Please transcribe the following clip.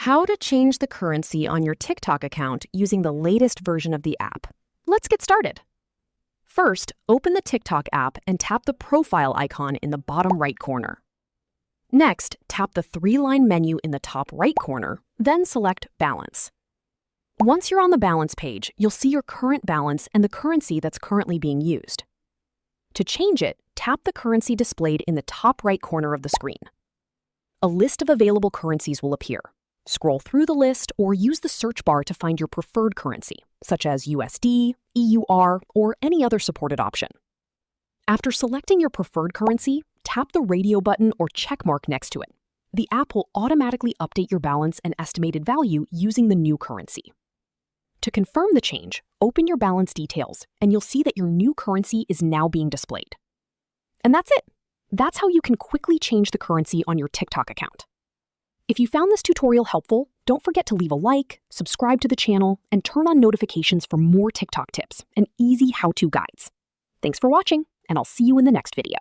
How to change the currency on your TikTok account using the latest version of the app. Let's get started. First, open the TikTok app and tap the profile icon in the bottom right corner. Next, tap the three-line menu in the top right corner, then select Balance. Once you're on the balance page, you'll see your current balance and the currency that's currently being used. To change it, tap the currency displayed in the top right corner of the screen. A list of available currencies will appear. Scroll through the list or use the search bar to find your preferred currency, such as USD, EUR, or any other supported option. After selecting your preferred currency, tap the radio button or check mark next to it. The app will automatically update your balance and estimated value using the new currency. To confirm the change, open your balance details, and you'll see that your new currency is now being displayed. And that's it. That's how you can quickly change the currency on your TikTok account. If you found this tutorial helpful, don't forget to leave a like, subscribe to the channel, and turn on notifications for more TikTok tips and easy how-to guides. Thanks for watching, and I'll see you in the next video.